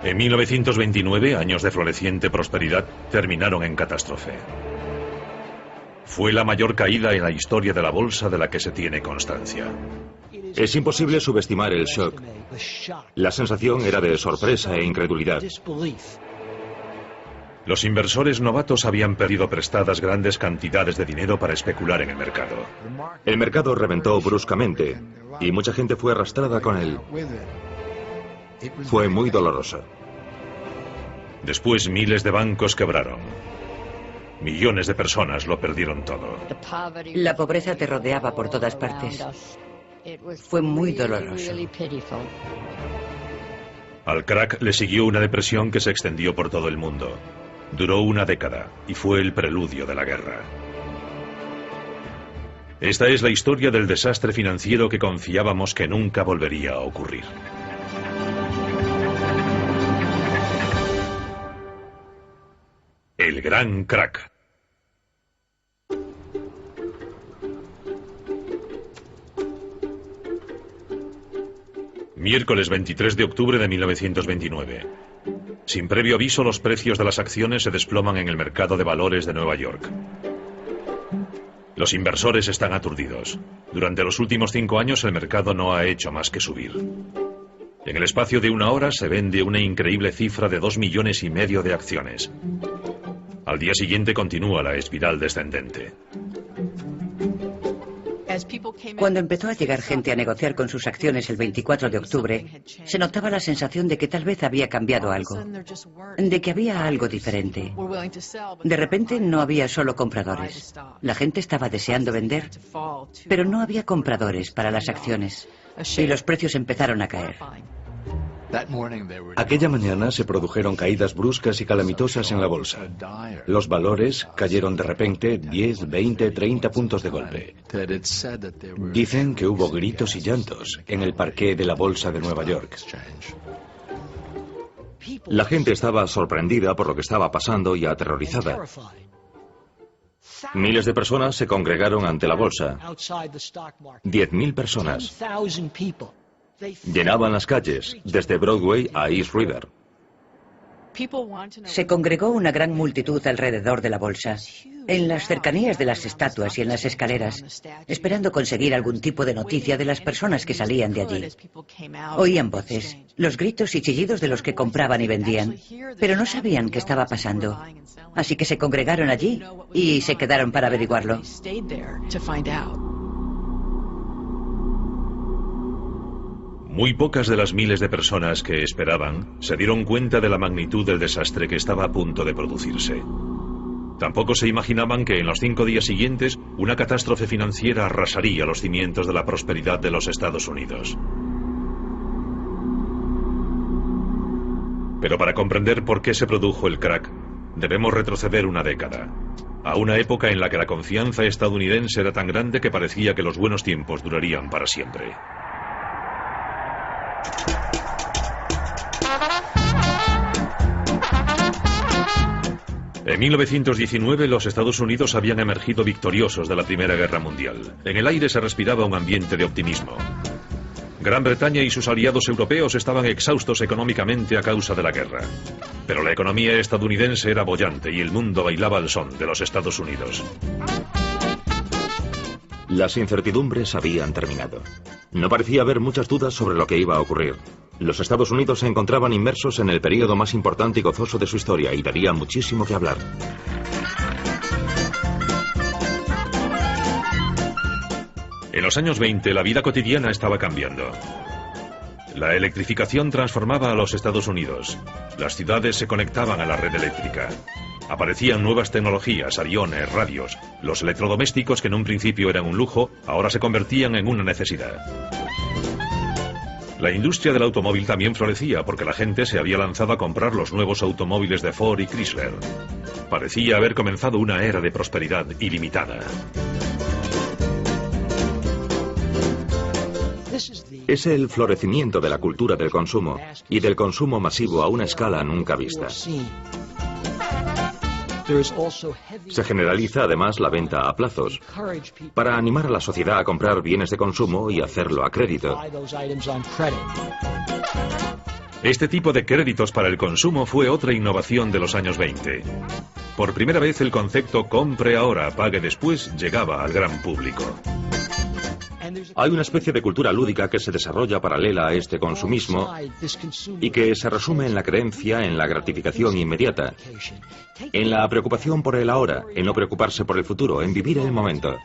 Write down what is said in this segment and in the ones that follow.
En 1929, años de floreciente prosperidad terminaron en catástrofe. Fue la mayor caída en la historia de la bolsa de la que se tiene constancia. Es imposible subestimar el shock. La sensación era de sorpresa e incredulidad. Los inversores novatos habían perdido prestadas grandes cantidades de dinero para especular en el mercado. El mercado reventó bruscamente y mucha gente fue arrastrada con él. Fue muy doloroso. Después, miles de bancos quebraron. Millones de personas lo perdieron todo. La pobreza te rodeaba por todas partes. Fue muy doloroso. Al crack le siguió una depresión que se extendió por todo el mundo. Duró una década y fue el preludio de la guerra. Esta es la historia del desastre financiero que confiábamos que nunca volvería a ocurrir. El gran crack. Miércoles 23 de octubre de 1929. Sin previo aviso, los precios de las acciones se desploman en el mercado de valores de Nueva York. Los inversores están aturdidos. Durante los últimos 5 años el mercado no ha hecho más que subir. En el espacio de una hora se vende una increíble cifra de 2,5 millones de acciones. Al día siguiente continúa la espiral descendente. Cuando empezó a llegar gente a negociar con sus acciones el 24 de octubre, se notaba la sensación de que tal vez había cambiado algo, de que había algo diferente. De repente no había solo compradores. La gente estaba deseando vender, pero no había compradores para las acciones, y los precios empezaron a caer. Aquella mañana se produjeron caídas bruscas y calamitosas en la bolsa. Los valores cayeron de repente 10, 20, 30 puntos de golpe. Dicen que hubo gritos y llantos en el parqué de la bolsa de Nueva York. La gente estaba sorprendida por lo que estaba pasando y aterrorizada. Miles de personas se congregaron ante la bolsa. 10.000 personas. Llenaban las calles, desde Broadway a East River. Se congregó una gran multitud alrededor de la bolsa, en las cercanías de las estatuas y en las escaleras, esperando conseguir algún tipo de noticia de las personas que salían de allí. Oían voces, los gritos y chillidos de los que compraban y vendían, pero no sabían qué estaba pasando. Así que se congregaron allí y se quedaron para averiguarlo. Muy pocas de las miles de personas que esperaban se dieron cuenta de la magnitud del desastre que estaba a punto de producirse. Tampoco se imaginaban que en los 5 días siguientes una catástrofe financiera arrasaría los cimientos de la prosperidad de los Estados Unidos. Pero para comprender por qué se produjo el crack, debemos retroceder una década, a una época en la que la confianza estadounidense era tan grande que parecía que los buenos tiempos durarían para siempre. En 1919 los Estados Unidos habían emergido victoriosos de la Primera Guerra Mundial. En el aire se respiraba un ambiente de optimismo. Gran Bretaña y sus aliados europeos estaban exhaustos económicamente a causa de la guerra. Pero la economía estadounidense era boyante y el mundo bailaba al son de los Estados Unidos. Las incertidumbres habían terminado. No parecía haber muchas dudas sobre lo que iba a ocurrir. Los Estados Unidos se encontraban inmersos en el período más importante y gozoso de su historia y daría muchísimo que hablar. En los años 20 la vida cotidiana estaba cambiando. La electrificación transformaba a los Estados Unidos. Las ciudades se conectaban a la red eléctrica. Aparecían nuevas tecnologías, aviones, radios. Los electrodomésticos, que en un principio eran un lujo, ahora se convertían en una necesidad. La industria del automóvil también florecía porque la gente se había lanzado a comprar los nuevos automóviles de Ford y Chrysler. Parecía haber comenzado una era de prosperidad ilimitada. Es el florecimiento de la cultura del consumo y del consumo masivo a una escala nunca vista. Se generaliza además la venta a plazos, para animar a la sociedad a comprar bienes de consumo y hacerlo a crédito. Este tipo de créditos para el consumo fue otra innovación de los años 20. Por primera vez el concepto compre ahora, pague después llegaba al gran público. Hay una especie de cultura lúdica que se desarrolla paralela a este consumismo y que se resume en la creencia en la gratificación inmediata, en la preocupación por el ahora, en no preocuparse por el futuro, en vivir el momento.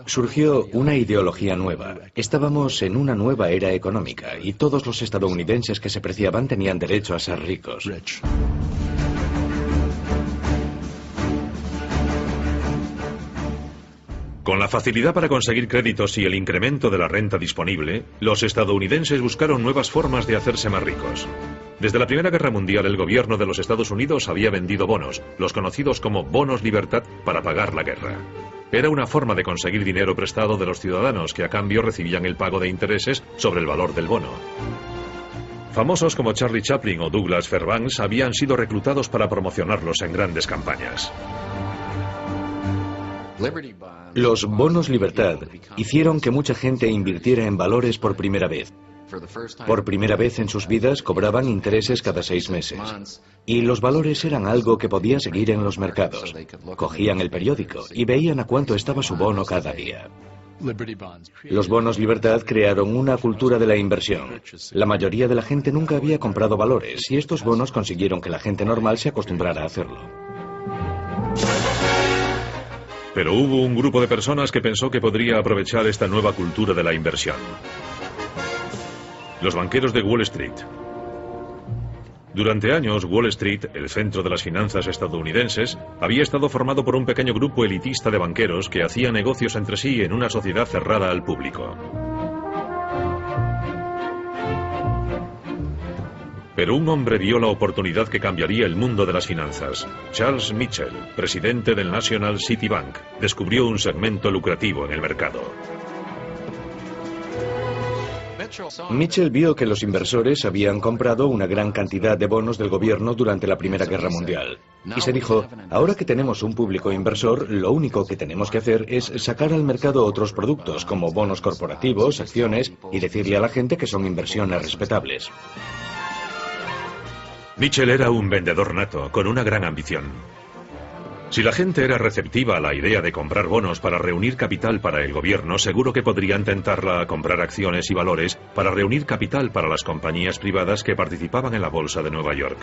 Surgió una ideología nueva. Estábamos en una nueva era económica y todos los estadounidenses que se preciaban tenían derecho a ser ricos. Con la facilidad para conseguir créditos y el incremento de la renta disponible, los estadounidenses buscaron nuevas formas de hacerse más ricos. Desde la Primera Guerra Mundial, el gobierno de los Estados Unidos había vendido bonos, los conocidos como bonos libertad, para pagar la guerra. Era una forma de conseguir dinero prestado de los ciudadanos que a cambio recibían el pago de intereses sobre el valor del bono. Famosos como Charlie Chaplin o Douglas Fairbanks habían sido reclutados para promocionarlos en grandes campañas. Los bonos libertad hicieron que mucha gente invirtiera en valores por primera vez. Por primera vez en sus vidas cobraban intereses cada 6 meses. Y los valores eran algo que podía seguir en los mercados. Cogían el periódico y veían a cuánto estaba su bono cada día. Los bonos libertad crearon una cultura de la inversión. La mayoría de la gente nunca había comprado valores y estos bonos consiguieron que la gente normal se acostumbrara a hacerlo. Pero hubo un grupo de personas que pensó que podría aprovechar esta nueva cultura de la inversión. Los banqueros de Wall Street. Durante años, Wall Street, el centro de las finanzas estadounidenses, había estado formado por un pequeño grupo elitista de banqueros que hacía negocios entre sí en una sociedad cerrada al público. Pero un hombre vio la oportunidad que cambiaría el mundo de las finanzas. Charles Mitchell, presidente del National City Bank, descubrió un segmento lucrativo en el mercado. Mitchell vio que los inversores habían comprado una gran cantidad de bonos del gobierno durante la Primera Guerra Mundial. Y se dijo, ahora que tenemos un público inversor, lo único que tenemos que hacer es sacar al mercado otros productos como bonos corporativos, acciones, y decirle a la gente que son inversiones respetables. Mitchell era un vendedor nato, con una gran ambición. Si la gente era receptiva a la idea de comprar bonos para reunir capital para el gobierno, seguro que podrían tentarla a comprar acciones y valores para reunir capital para las compañías privadas que participaban en la bolsa de Nueva York.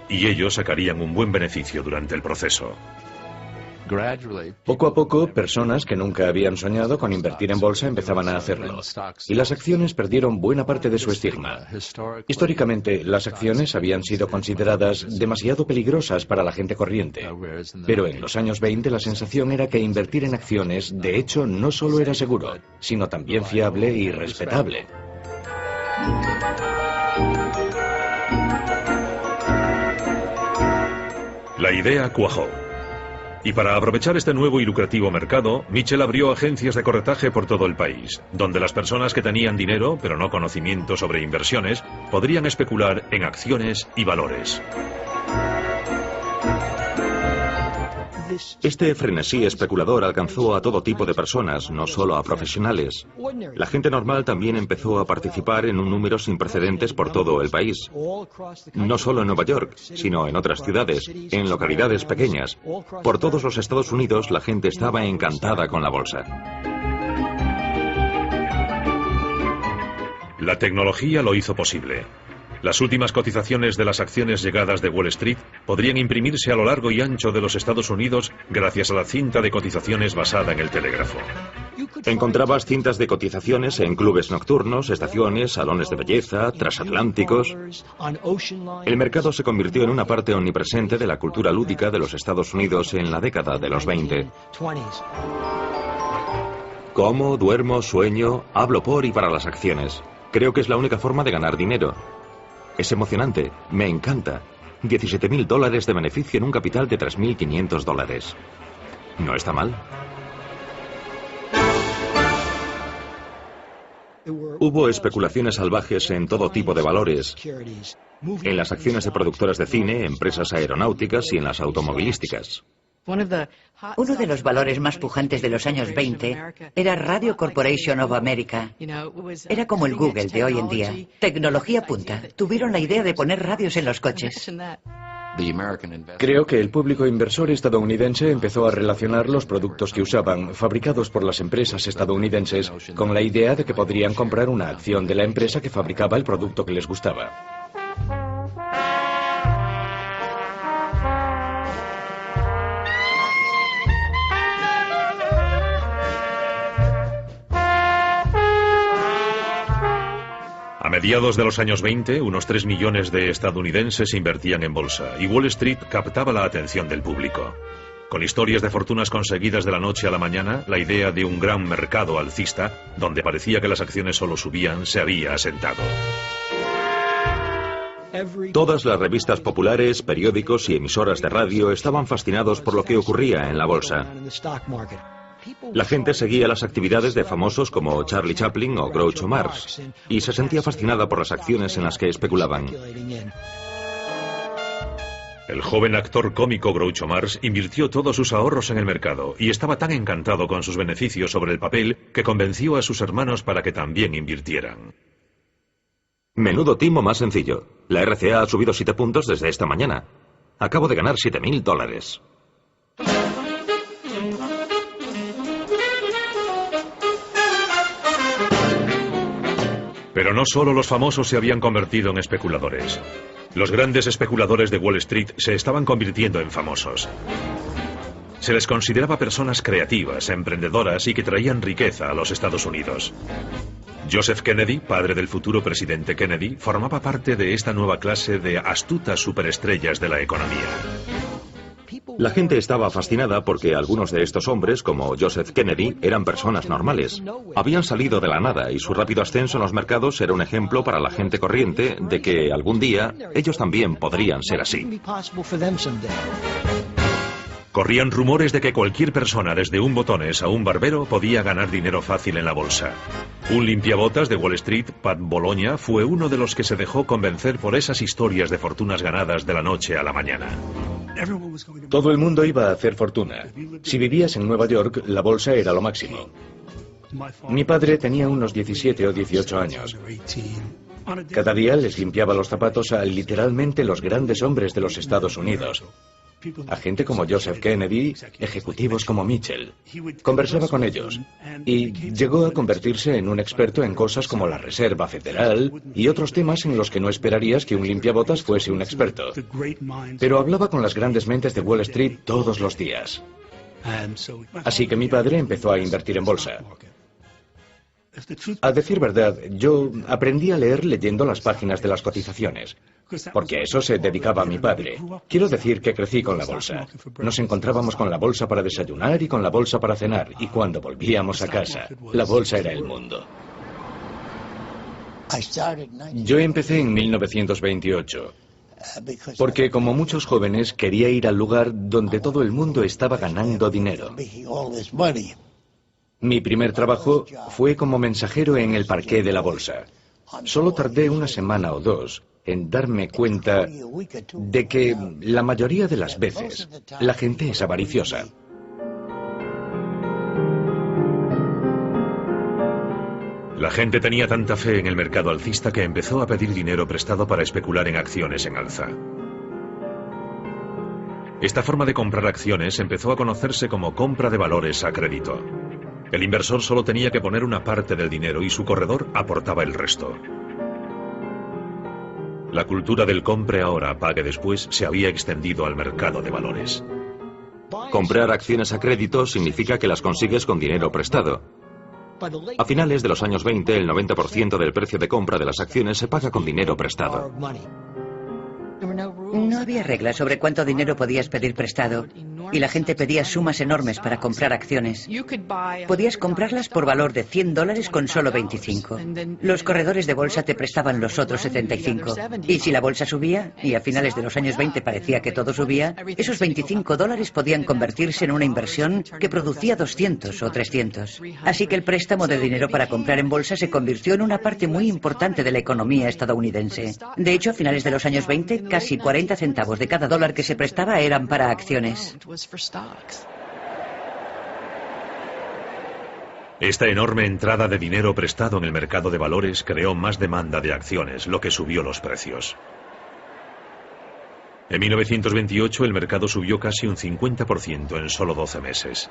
Y ellos sacarían un buen beneficio durante el proceso. Poco a poco, personas que nunca habían soñado con invertir en bolsa empezaban a hacerlo. Y las acciones perdieron buena parte de su estigma. Históricamente, las acciones habían sido consideradas demasiado peligrosas para la gente corriente. Pero en los años 20 la sensación era que invertir en acciones, de hecho, no solo era seguro, sino también fiable y respetable. La idea cuajó. Y para aprovechar este nuevo y lucrativo mercado, Mitchell abrió agencias de corretaje por todo el país, donde las personas que tenían dinero, pero no conocimiento sobre inversiones, podrían especular en acciones y valores. Este frenesí especulador alcanzó a todo tipo de personas, no solo a profesionales. La gente normal también empezó a participar en un número sin precedentes por todo el país. No solo en Nueva York, sino en otras ciudades, en localidades pequeñas. Por todos los Estados Unidos la gente estaba encantada con la bolsa. La tecnología lo hizo posible. Las últimas cotizaciones de las acciones llegadas de Wall Street podrían imprimirse a lo largo y ancho de los Estados Unidos gracias a la cinta de cotizaciones basada en el telégrafo. Encontrabas cintas de cotizaciones en clubes nocturnos, estaciones, salones de belleza, transatlánticos. El mercado se convirtió en una parte omnipresente de la cultura lúdica de los Estados Unidos en la década de los 20. Como, duermo, sueño, hablo por y para las acciones. Creo que es la única forma de ganar dinero. Es emocionante, me encanta. $17.000 de beneficio en un capital de $3.500. ¿No está mal? Hubo especulaciones salvajes en todo tipo de valores, en las acciones de productoras de cine, empresas aeronáuticas y en las automovilísticas. Uno de los valores más pujantes de los años 20 era Radio Corporation of America. Era como el Google de hoy en día. Tecnología punta. Tuvieron la idea de poner radios en los coches. Creo que el público inversor estadounidense empezó a relacionar los productos que usaban, fabricados por las empresas estadounidenses, con la idea de que podrían comprar una acción de la empresa que fabricaba el producto que les gustaba. A mediados de los años 20, unos 3 millones de estadounidenses invertían en bolsa y Wall Street captaba la atención del público. Con historias de fortunas conseguidas de la noche a la mañana, la idea de un gran mercado alcista, donde parecía que las acciones solo subían, se había asentado. Todas las revistas populares, periódicos y emisoras de radio estaban fascinados por lo que ocurría en la bolsa. La gente seguía las actividades de famosos como Charlie Chaplin o Groucho Marx y se sentía fascinada por las acciones en las que especulaban. El joven actor cómico Groucho Marx invirtió todos sus ahorros en el mercado y estaba tan encantado con sus beneficios sobre el papel que convenció a sus hermanos para que también invirtieran. Menudo timo más sencillo. La RCA ha subido 7 puntos desde esta mañana. Acabo de ganar $7.000. Pero no solo los famosos se habían convertido en especuladores. Los grandes especuladores de Wall Street se estaban convirtiendo en famosos. Se les consideraba personas creativas, emprendedoras y que traían riqueza a los Estados Unidos. Joseph Kennedy, padre del futuro presidente Kennedy, formaba parte de esta nueva clase de astutas superestrellas de la economía. La gente estaba fascinada porque algunos de estos hombres, como Joseph Kennedy, eran personas normales. Habían salido de la nada y su rápido ascenso en los mercados era un ejemplo para la gente corriente de que algún día ellos también podrían ser así. Corrían rumores de que cualquier persona, desde un botones a un barbero, podía ganar dinero fácil en la bolsa. Un limpiabotas de Wall Street, Pat Bologna, fue uno de los que se dejó convencer por esas historias de fortunas ganadas de la noche a la mañana. Todo el mundo iba a hacer fortuna. Si vivías en Nueva York, la bolsa era lo máximo. Mi padre tenía unos 17 o 18 años. Cada día les limpiaba los zapatos a literalmente los grandes hombres de los Estados Unidos. A gente como Joseph Kennedy, ejecutivos como Mitchell. Conversaba con ellos y llegó a convertirse en un experto en cosas como la Reserva Federal y otros temas en los que no esperarías que un limpiabotas fuese un experto. Pero hablaba con las grandes mentes de Wall Street todos los días. Así que mi padre empezó a invertir en bolsa. A decir verdad, yo aprendí a leer leyendo las páginas de las cotizaciones, porque a eso se dedicaba mi padre. Quiero decir que crecí con la bolsa. Nos encontrábamos con la bolsa para desayunar y con la bolsa para cenar, y cuando volvíamos a casa, la bolsa era el mundo. Yo empecé en 1928, porque como muchos jóvenes quería ir al lugar donde todo el mundo estaba ganando dinero. Mi primer trabajo fue como mensajero en el parqué de la bolsa. Solo tardé una semana o dos en darme cuenta de que la mayoría de las veces la gente es avariciosa. La gente tenía tanta fe en el mercado alcista que empezó a pedir dinero prestado para especular en acciones en alza. Esta forma de comprar acciones empezó a conocerse como compra de valores a crédito. El inversor solo tenía que poner una parte del dinero y su corredor aportaba el resto. La cultura del compre ahora, pague después se había extendido al mercado de valores. Comprar acciones a crédito significa que las consigues con dinero prestado. A finales de los años 20, el 90% del precio de compra de las acciones se paga con dinero prestado. No había reglas sobre cuánto dinero podías pedir prestado y la gente pedía sumas enormes para comprar acciones. Podías comprarlas por valor de $100 con solo 25. Los corredores de bolsa te prestaban los otros 75. Y si la bolsa subía, y a finales de los años 20 parecía que todo subía, esos $25 podían convertirse en una inversión que producía 200 o 300. Así que el préstamo de dinero para comprar en bolsa se convirtió en una parte muy importante de la economía estadounidense. De hecho, a finales de los años 20, casi 40 centavos de cada dólar que se prestaba eran para acciones. Esta enorme entrada de dinero prestado en el mercado de valores creó más demanda de acciones, lo que subió los precios. En 1928 el mercado subió casi un 50% en solo 12 meses.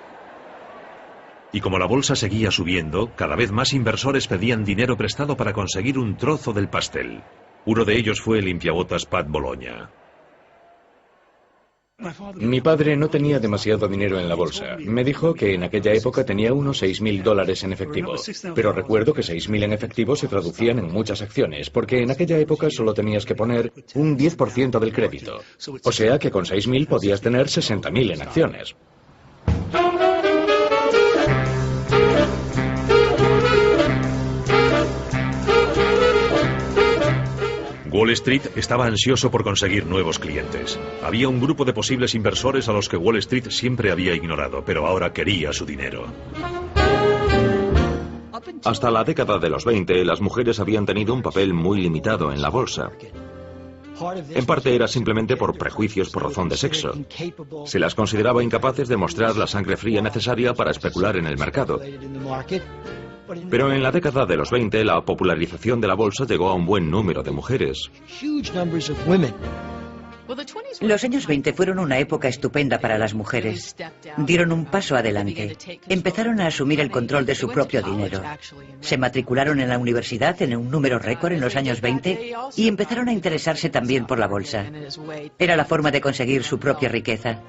Y como la bolsa seguía subiendo, cada vez más inversores pedían dinero prestado para conseguir un trozo del pastel. Uno de ellos fue el limpiabotas Pat Bologna. Mi padre no tenía demasiado dinero en la bolsa. Me dijo que en aquella época tenía unos $6.000 en efectivo. Pero recuerdo que 6.000 en efectivo se traducían en muchas acciones, porque en aquella época solo tenías que poner un 10% del crédito. O sea que con 6.000 podías tener 60.000 en acciones. Wall Street estaba ansioso por conseguir nuevos clientes. Había un grupo de posibles inversores a los que Wall Street siempre había ignorado, pero ahora quería su dinero. Hasta la década de los 20, las mujeres habían tenido un papel muy limitado en la bolsa. En parte era simplemente por prejuicios por razón de sexo. Se las consideraba incapaces de mostrar la sangre fría necesaria para especular en el mercado. Pero en la década de los 20, la popularización de la bolsa llegó a un buen número de mujeres. Los años 20 fueron una época estupenda para las mujeres. Dieron un paso adelante. Empezaron a asumir el control de su propio dinero. Se matricularon en la universidad en un número récord en los años 20 y empezaron a interesarse también por la bolsa. Era la forma de conseguir su propia riqueza.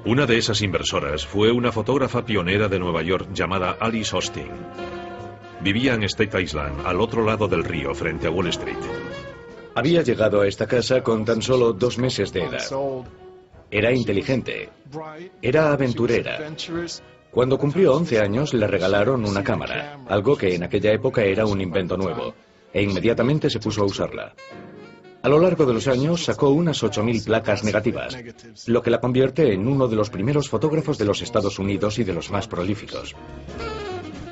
Una de esas inversoras fue una fotógrafa pionera de Nueva York llamada Alice Austin. Vivía en State Island, al otro lado del río, frente a Wall Street. Había llegado a esta casa con tan solo 2 meses de edad. Era inteligente. Era aventurera. Cuando cumplió 11 años le regalaron una cámara, algo que en aquella época era un invento nuevo, e inmediatamente se puso a usarla. A lo largo de los años sacó unas 8.000 placas negativas, lo que la convierte en uno de los primeros fotógrafos de los Estados Unidos y de los más prolíficos.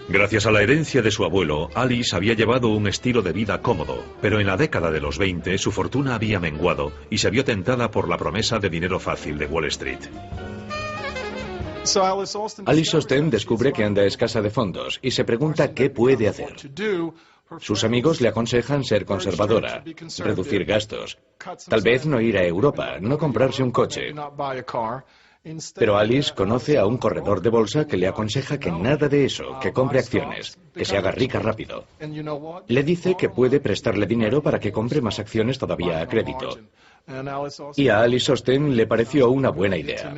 Gracias a la herencia de su abuelo, Alice había llevado un estilo de vida cómodo, pero en la década de los 20 su fortuna había menguado y se vio tentada por la promesa de dinero fácil de Wall Street. Alice Austin descubre que anda escasa de fondos y se pregunta qué puede hacer. Sus amigos le aconsejan ser conservadora, reducir gastos, tal vez no ir a Europa, no comprarse un coche. Pero Alice conoce a un corredor de bolsa que le aconseja que nada de eso, que compre acciones, que se haga rica rápido. Le dice que puede prestarle dinero para que compre más acciones todavía a crédito. Y a Alice Austin le pareció una buena idea.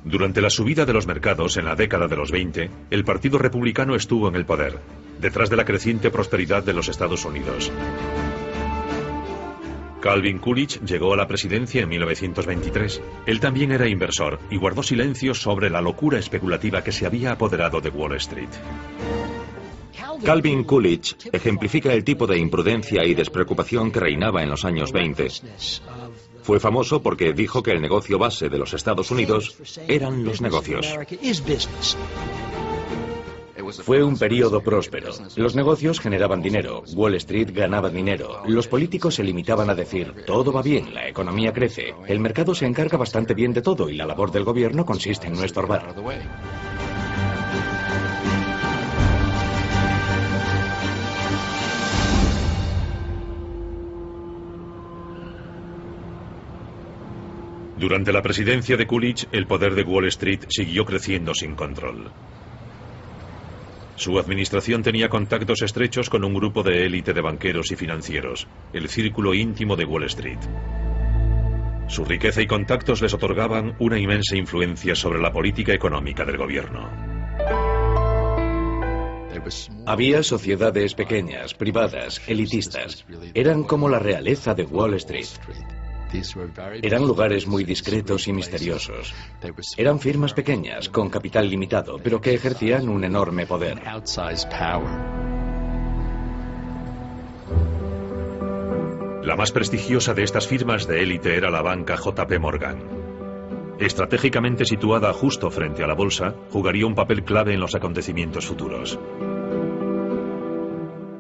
Durante la subida de los mercados en la década de los 20, el Partido Republicano estuvo en el poder, detrás de la creciente prosperidad de los Estados Unidos. Calvin Coolidge llegó a la presidencia en 1923. Él también era inversor y guardó silencio sobre la locura especulativa que se había apoderado de Wall Street. Calvin Coolidge ejemplifica el tipo de imprudencia y despreocupación que reinaba en los años 20. Fue famoso porque dijo que el negocio base de los Estados Unidos eran los negocios. Fue un período próspero. Los negocios generaban dinero, Wall Street ganaba dinero. Los políticos se limitaban a decir, todo va bien, la economía crece, el mercado se encarga bastante bien de todo y la labor del gobierno consiste en no estorbar. Durante la presidencia de Coolidge, el poder de Wall Street siguió creciendo sin control. Su administración tenía contactos estrechos con un grupo de élite de banqueros y financieros, el círculo íntimo de Wall Street. Su riqueza y contactos les otorgaban una inmensa influencia sobre la política económica del gobierno. Había sociedades pequeñas, privadas, elitistas. Eran como la realeza de Wall Street. Eran lugares muy discretos y misteriosos. Eran firmas pequeñas, con capital limitado, pero que ejercían un enorme poder. La más prestigiosa de estas firmas de élite era la banca JP Morgan. Estratégicamente situada justo frente a la bolsa, jugaría un papel clave en los acontecimientos futuros.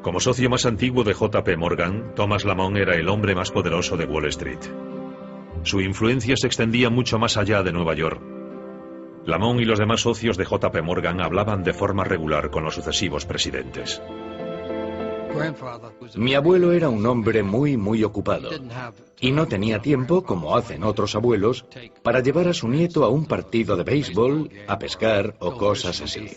Como socio más antiguo de JP Morgan, Thomas Lamont era el hombre más poderoso de Wall Street. Su influencia se extendía mucho más allá de Nueva York. Lamont y los demás socios de JP Morgan hablaban de forma regular con los sucesivos presidentes. Mi abuelo era un hombre muy ocupado y no tenía tiempo, como hacen otros abuelos, para llevar a su nieto a un partido de béisbol, a pescar o cosas así.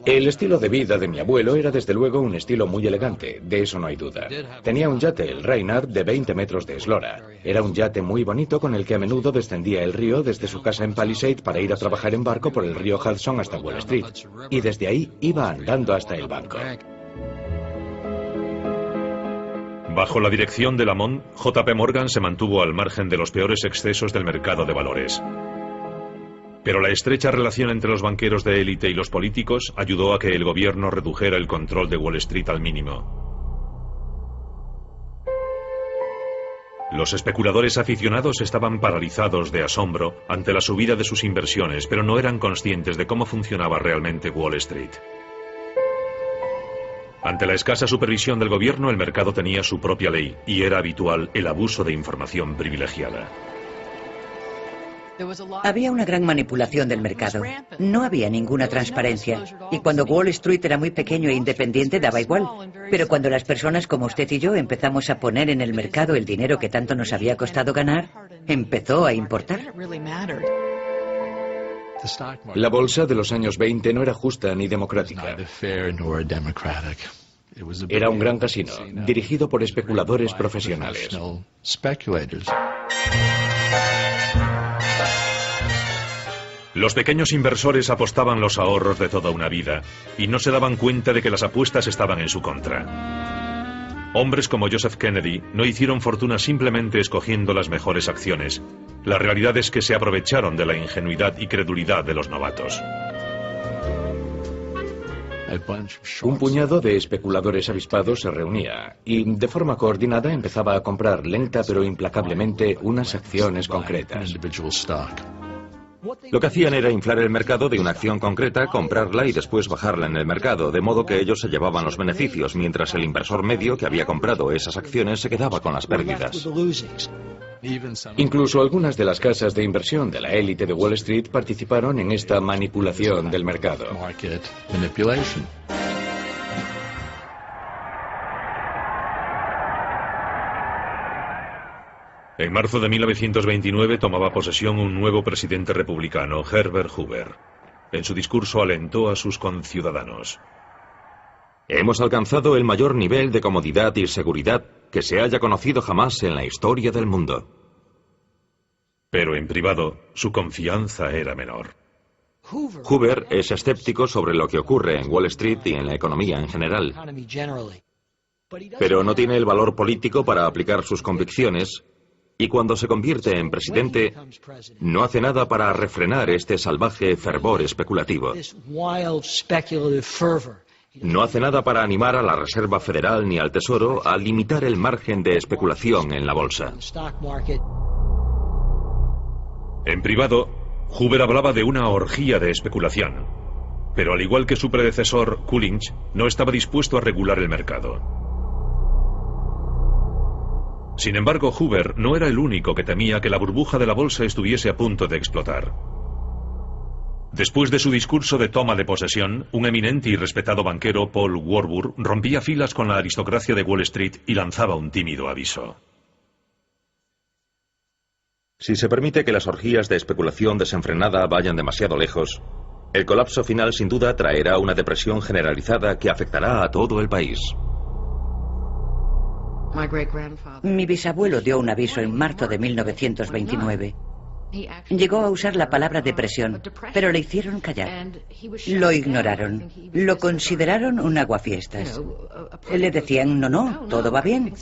El estilo de vida de mi abuelo era desde luego un estilo muy elegante, de eso no hay duda. Tenía un yate, el Reynard, de 20 metros de eslora. Era un yate muy bonito con el que a menudo descendía el río desde su casa en Palisade para ir a trabajar en barco por el río Hudson hasta Wall Street. Y desde ahí iba andando hasta el banco. Bajo la dirección de Lamont, JP Morgan se mantuvo al margen de los peores excesos del mercado de valores. Pero la estrecha relación entre los banqueros de élite y los políticos ayudó a que el gobierno redujera el control de Wall Street al mínimo. Los especuladores aficionados estaban paralizados de asombro ante la subida de sus inversiones, pero no eran conscientes de cómo funcionaba realmente Wall Street. Ante la escasa supervisión del gobierno, el mercado tenía su propia ley y era habitual el abuso de información privilegiada. Había una gran manipulación del mercado. No había ninguna transparencia. Y cuando Wall Street era muy pequeño e independiente daba igual. Pero cuando las personas como usted y yo empezamos a poner en el mercado el dinero que tanto nos había costado ganar, empezó a importar. La bolsa de los años 20 no era justa ni democrática. Era un gran casino, dirigido por especuladores profesionales. Los pequeños inversores apostaban los ahorros de toda una vida y no se daban cuenta de que las apuestas estaban en su contra. Hombres como Joseph Kennedy no hicieron fortuna simplemente escogiendo las mejores acciones. La realidad es que se aprovecharon de la ingenuidad y credulidad de los novatos. Un puñado de especuladores avispados se reunía y, de forma coordinada, empezaba a comprar lenta pero implacablemente unas acciones concretas. Lo que hacían era inflar el mercado de una acción concreta, comprarla y después bajarla en el mercado, de modo que ellos se llevaban los beneficios, mientras el inversor medio que había comprado esas acciones se quedaba con las pérdidas. Incluso algunas de las casas de inversión de la élite de Wall Street participaron en esta manipulación del mercado. En marzo de 1929 tomaba posesión un nuevo presidente republicano, Herbert Hoover. En su discurso alentó a sus conciudadanos. Hemos alcanzado el mayor nivel de comodidad y seguridad que se haya conocido jamás en la historia del mundo. Pero en privado, su confianza era menor. Hoover es escéptico sobre lo que ocurre en Wall Street y en la economía en general. Pero no tiene el valor político para aplicar sus convicciones. Y cuando se convierte en presidente, no hace nada para refrenar este salvaje fervor especulativo. No hace nada para animar a la Reserva Federal ni al Tesoro a limitar el margen de especulación en la bolsa. En privado, Hoover hablaba de una orgía de especulación. Pero al igual que su predecesor, Coolidge, no estaba dispuesto a regular el mercado. Sin embargo, Hoover no era el único que temía que la burbuja de la bolsa estuviese a punto de explotar. Después de su discurso de toma de posesión, un eminente y respetado banquero, Paul Warburg, rompía filas con la aristocracia de Wall Street y lanzaba un tímido aviso. Si se permite que las orgías de especulación desenfrenada vayan demasiado lejos, el colapso final sin duda traerá una depresión generalizada que afectará a todo el país. Mi bisabuelo dio un aviso en marzo de 1929. Llegó a usar la palabra depresión, pero le hicieron callar. Lo ignoraron. Lo consideraron un aguafiestas. Le decían, no, todo va bien.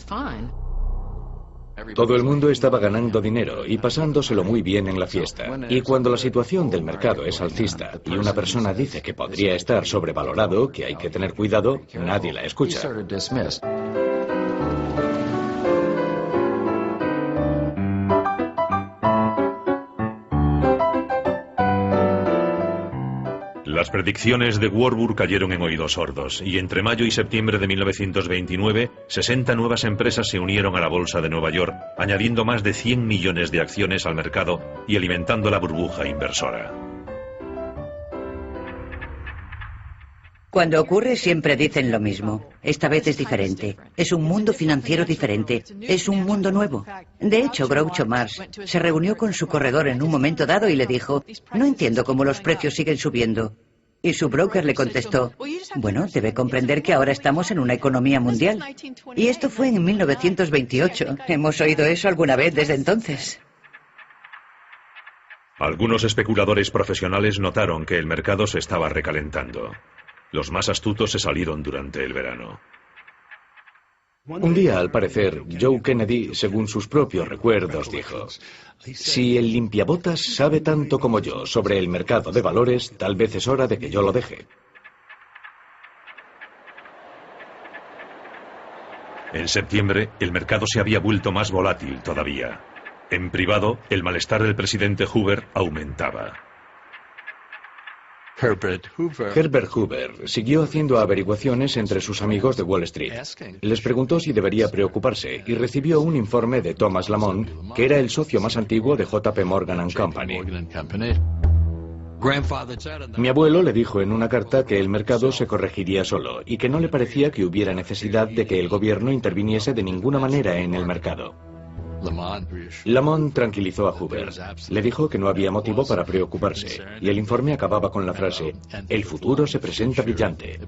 Todo el mundo estaba ganando dinero y pasándoselo muy bien en la fiesta. Y cuando la situación del mercado es alcista y una persona dice que podría estar sobrevalorado, que hay que tener cuidado, nadie la escucha. Las predicciones de Warburg cayeron en oídos sordos y entre mayo y septiembre de 1929, 60 nuevas empresas se unieron a la Bolsa de Nueva York, añadiendo más de 100 millones de acciones al mercado y alimentando la burbuja inversora. Cuando ocurre siempre dicen lo mismo. Esta vez es diferente. Es un mundo financiero diferente. Es un mundo nuevo. De hecho, Groucho Marx se reunió con su corredor en un momento dado y le dijo: no entiendo cómo los precios siguen subiendo. Y su broker le contestó: bueno, debe comprender que ahora estamos en una economía mundial. Y esto fue en 1928. ¿Hemos oído eso alguna vez desde entonces? Algunos especuladores profesionales notaron que el mercado se estaba recalentando. Los más astutos se salieron durante el verano. Un día, al parecer, Joe Kennedy, según sus propios recuerdos, dijo: si el limpiabotas sabe tanto como yo sobre el mercado de valores, tal vez es hora de que yo lo deje. En septiembre, el mercado se había vuelto más volátil todavía. En privado, el malestar del presidente Hoover aumentaba. Herbert Hoover siguió haciendo averiguaciones entre sus amigos de Wall Street. Les preguntó si debería preocuparse y recibió un informe de Thomas Lamont, que era el socio más antiguo de JP Morgan & Company. Mi abuelo le dijo en una carta que el mercado se corregiría solo y que no le parecía que hubiera necesidad de que el gobierno interviniese de ninguna manera en el mercado. Lamont tranquilizó a Hoover. Le dijo que no había motivo para preocuparse, y el informe acababa con la frase: el futuro se presenta brillante.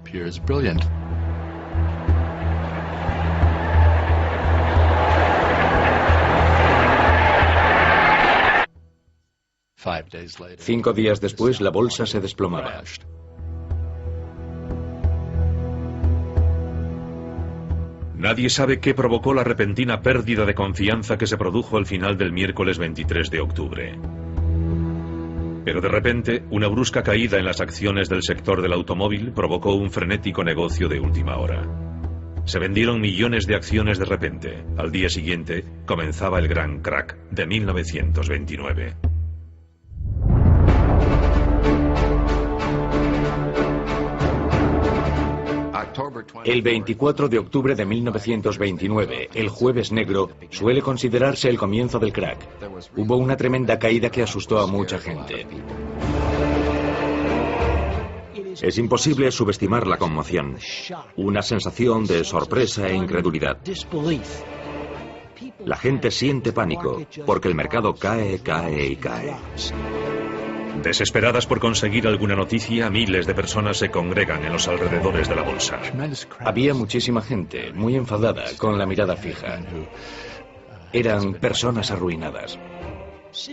Cinco días después, la bolsa se desplomaba. Nadie sabe qué provocó la repentina pérdida de confianza que se produjo al final del miércoles 23 de octubre. Pero de repente, una brusca caída en las acciones del sector del automóvil provocó un frenético negocio de última hora. Se vendieron millones de acciones de repente. Al día siguiente, comenzaba el gran crack de 1929. El 24 de octubre de 1929, el Jueves Negro, suele considerarse el comienzo del crack. Hubo una tremenda caída que asustó a mucha gente. Es imposible subestimar la conmoción. Una sensación de sorpresa e incredulidad. La gente siente pánico porque el mercado cae, cae y cae. Desesperadas por conseguir alguna noticia, miles de personas se congregan en los alrededores de la bolsa. Había muchísima gente, muy enfadada, con la mirada fija. Eran personas arruinadas.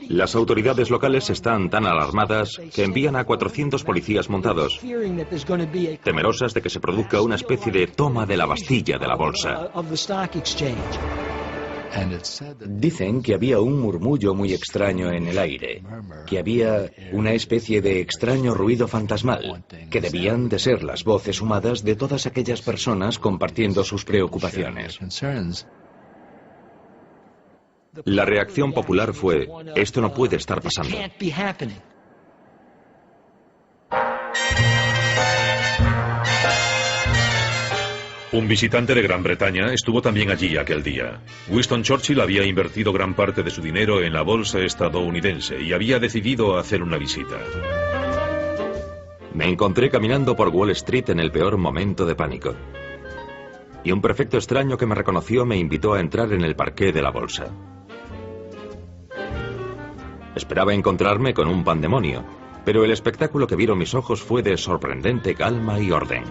Las autoridades locales están tan alarmadas que envían a 400 policías montados, temerosas de que se produzca una especie de toma de la Bastilla de la bolsa. Dicen que había un murmullo muy extraño en el aire, que había una especie de extraño ruido fantasmal, que debían de ser las voces humadas de todas aquellas personas compartiendo sus preocupaciones. La reacción popular fue: esto no puede estar pasando. Un visitante de Gran Bretaña estuvo también allí aquel día. Winston Churchill había invertido gran parte de su dinero en la bolsa estadounidense y había decidido hacer una visita. Me encontré caminando por Wall Street en el peor momento de pánico. Y un prefecto extraño que me reconoció me invitó a entrar en el parqué de la bolsa. Esperaba encontrarme con un pandemonio, pero el espectáculo que vieron mis ojos fue de sorprendente calma y orden.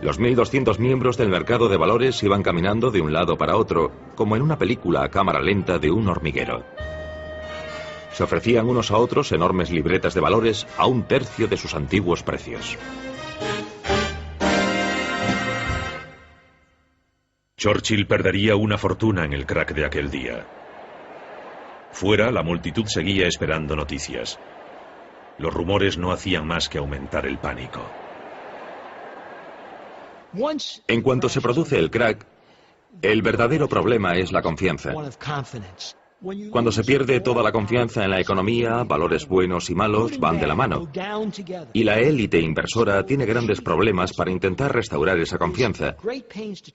Los 1.200 miembros del mercado de valores iban caminando de un lado para otro, como en una película a cámara lenta de un hormiguero. Se ofrecían unos a otros enormes libretas de valores a 1/3 de sus antiguos precios. Churchill perdería una fortuna en el crack de aquel día. Fuera, la multitud seguía esperando noticias. Los rumores no hacían más que aumentar el pánico. En cuanto se produce el crack, el verdadero problema es la confianza. Cuando se pierde toda la confianza en la economía, valores buenos y malos van de la mano. Y la élite inversora tiene grandes problemas para intentar restaurar esa confianza,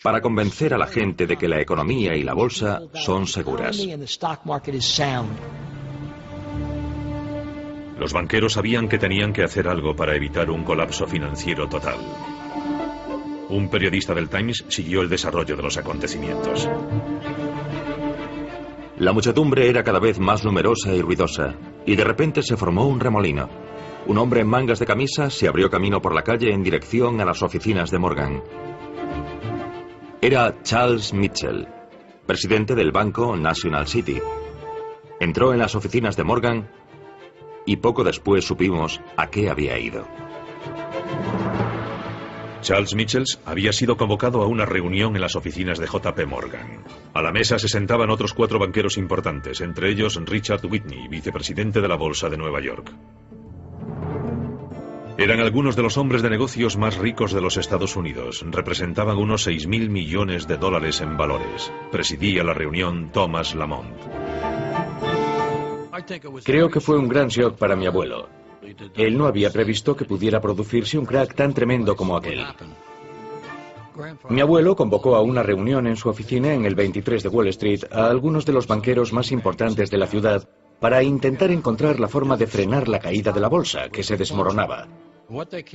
para convencer a la gente de que la economía y la bolsa son seguras. Los banqueros sabían que tenían que hacer algo para evitar un colapso financiero total. Un periodista del Times siguió el desarrollo de los acontecimientos. La muchedumbre era cada vez más numerosa y ruidosa, y de repente se formó un remolino. Un hombre en mangas de camisa se abrió camino por la calle en dirección a las oficinas de Morgan. Era Charles Mitchell, presidente del banco National City. Entró en las oficinas de Morgan y poco después supimos a qué había ido. Charles Mitchell había sido convocado a una reunión en las oficinas de JP Morgan. A la mesa se sentaban otros 4 banqueros importantes, entre ellos Richard Whitney, vicepresidente de la Bolsa de Nueva York. Eran algunos de los hombres de negocios más ricos de los Estados Unidos. Representaban unos 6.000 millones de dólares en valores. Presidía la reunión Thomas Lamont. Creo que fue un gran shock para mi abuelo. Él no había previsto que pudiera producirse un crack tan tremendo como aquel. Mi abuelo convocó a una reunión en su oficina en el 23 de Wall Street a algunos de los banqueros más importantes de la ciudad para intentar encontrar la forma de frenar la caída de la bolsa, que se desmoronaba.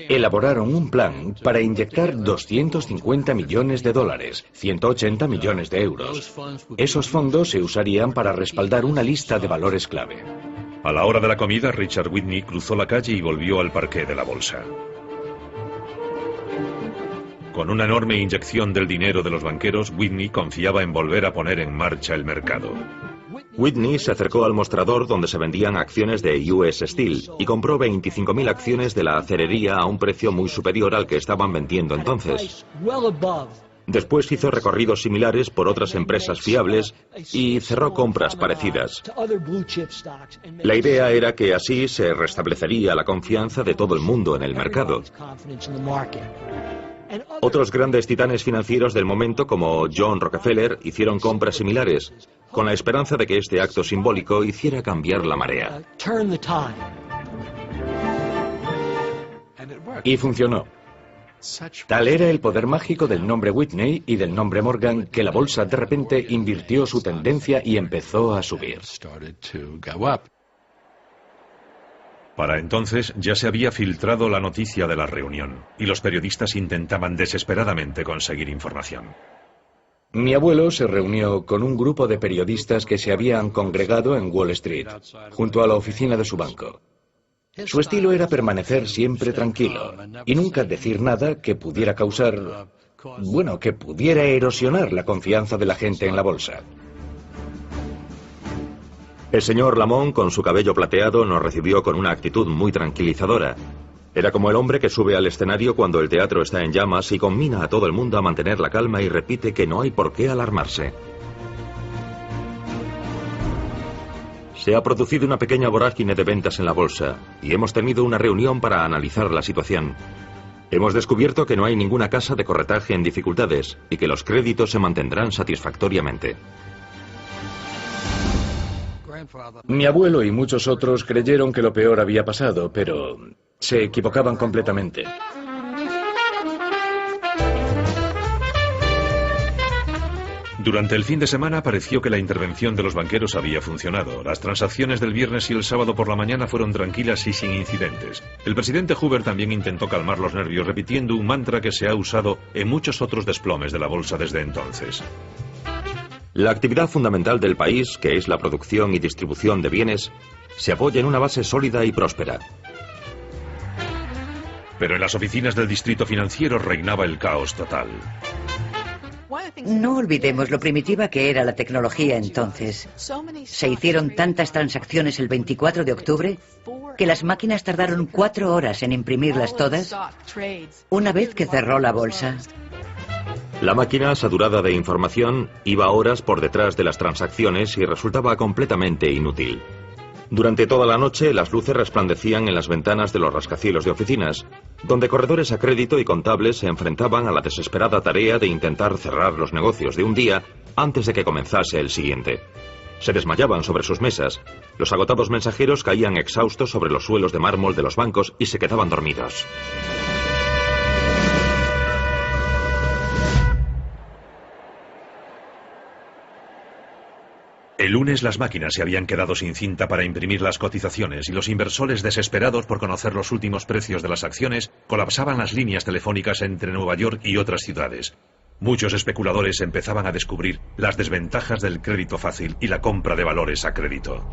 Elaboraron un plan para inyectar 250 millones de dólares, 180 millones de euros. Esos fondos se usarían para respaldar una lista de valores clave. A la hora de la comida, Richard Whitney cruzó la calle y volvió al parqué de la bolsa. Con una enorme inyección del dinero de los banqueros, Whitney confiaba en volver a poner en marcha el mercado. Whitney se acercó al mostrador donde se vendían acciones de US Steel y compró 25.000 acciones de la acerería a un precio muy superior al que estaban vendiendo entonces. Después hizo recorridos similares por otras empresas fiables y cerró compras parecidas. La idea era que así se restablecería la confianza de todo el mundo en el mercado. Otros grandes titanes financieros del momento, como John Rockefeller, hicieron compras similares, con la esperanza de que este acto simbólico hiciera cambiar la marea. Y funcionó. Tal era el poder mágico del nombre Whitney y del nombre Morgan que la bolsa de repente invirtió su tendencia y empezó a subir. Para entonces ya se había filtrado la noticia de la reunión y los periodistas intentaban desesperadamente conseguir información. Mi abuelo se reunió con un grupo de periodistas que se habían congregado en Wall Street, junto a la oficina de su banco. Su estilo era permanecer siempre tranquilo y nunca decir nada que pudiera causar, que pudiera erosionar la confianza de la gente en la bolsa. El señor Lamont, con su cabello plateado, nos recibió con una actitud muy tranquilizadora. Era como el hombre que sube al escenario cuando el teatro está en llamas y conmina a todo el mundo a mantener la calma y repite que no hay por qué alarmarse. Se ha producido una pequeña vorágine de ventas en la bolsa y hemos tenido una reunión para analizar la situación. Hemos descubierto que no hay ninguna casa de corretaje en dificultades y que los créditos se mantendrán satisfactoriamente. Mi abuelo y muchos otros creyeron que lo peor había pasado, pero se equivocaban completamente. Durante el fin de semana pareció que la intervención de los banqueros había funcionado. Las transacciones del viernes y el sábado por la mañana fueron tranquilas y sin incidentes. El presidente Hoover también intentó calmar los nervios repitiendo un mantra que se ha usado en muchos otros desplomes de la bolsa desde entonces. La actividad fundamental del país, que es la producción y distribución de bienes, se apoya en una base sólida y próspera. Pero en las oficinas del distrito financiero reinaba el caos total. No olvidemos lo primitiva que era la tecnología entonces. Se hicieron tantas transacciones el 24 de octubre que las máquinas tardaron 4 horas en imprimirlas todas una vez que cerró la bolsa. La máquina, saturada de información, iba horas por detrás de las transacciones y resultaba completamente inútil. Durante toda la noche, las luces resplandecían en las ventanas de los rascacielos de oficinas, donde corredores a crédito y contables se enfrentaban a la desesperada tarea de intentar cerrar los negocios de un día antes de que comenzase el siguiente. se desmayaban sobre sus mesas. Los agotados mensajeros caían exhaustos sobre los suelos de mármol de los bancos y se quedaban dormidos. El lunes las máquinas se habían quedado sin cinta para imprimir las cotizaciones y los inversores, desesperados por conocer los últimos precios de las acciones, colapsaban las líneas telefónicas entre Nueva York y otras ciudades. Muchos especuladores empezaban a descubrir las desventajas del crédito fácil y la compra de valores a crédito.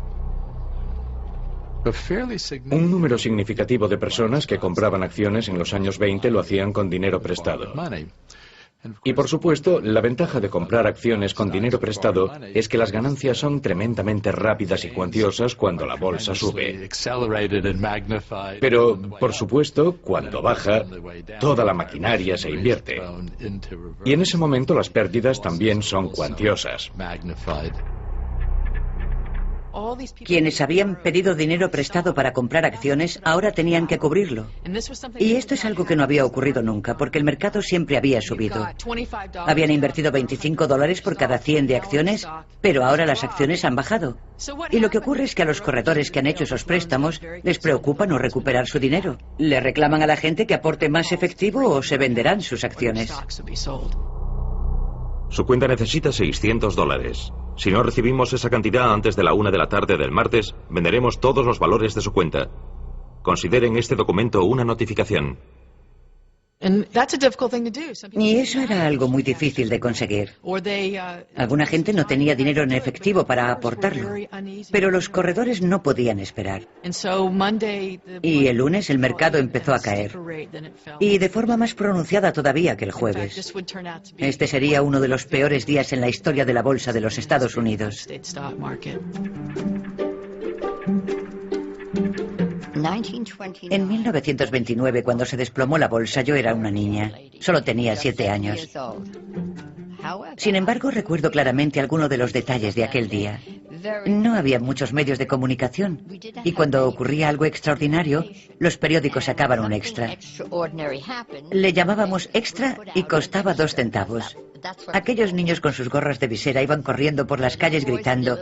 Un número significativo de personas que compraban acciones en los años 20 lo hacían con dinero prestado. Y por supuesto, la ventaja de comprar acciones con dinero prestado es que las ganancias son tremendamente rápidas y cuantiosas cuando la bolsa sube. Pero, por supuesto, cuando baja, toda la maquinaria se invierte. Y en ese momento las pérdidas también son cuantiosas. Quienes habían pedido dinero prestado para comprar acciones ahora tenían que cubrirlo. Y esto es algo que no había ocurrido nunca, porque el mercado siempre había subido. Habían invertido $25 por cada 100 de acciones, pero ahora las acciones han bajado. Y lo que ocurre es que a los corredores que han hecho esos préstamos les preocupa no recuperar su dinero. Le reclaman a la gente que aporte más efectivo o se venderán sus acciones. Su cuenta necesita $600. Si no recibimos esa cantidad antes de la 1 de la tarde del martes, venderemos todos los valores de su cuenta. Consideren este documento una notificación. Y eso era algo muy difícil de conseguir. Alguna gente no tenía dinero en efectivo para aportarlo, pero los corredores no podían esperar. Y el lunes el mercado empezó a caer, y de forma más pronunciada todavía que el jueves. Este sería uno de los peores días en la historia de la bolsa de los Estados Unidos. En 1929, cuando se desplomó la bolsa, yo era una niña. Solo tenía 7 años. Sin embargo, recuerdo claramente algunos de los detalles de aquel día. No había muchos medios de comunicación, y cuando ocurría algo extraordinario, los periódicos sacaban un extra. Le llamábamos extra y costaba 2 centavos. Aquellos niños con sus gorras de visera iban corriendo por las calles gritando: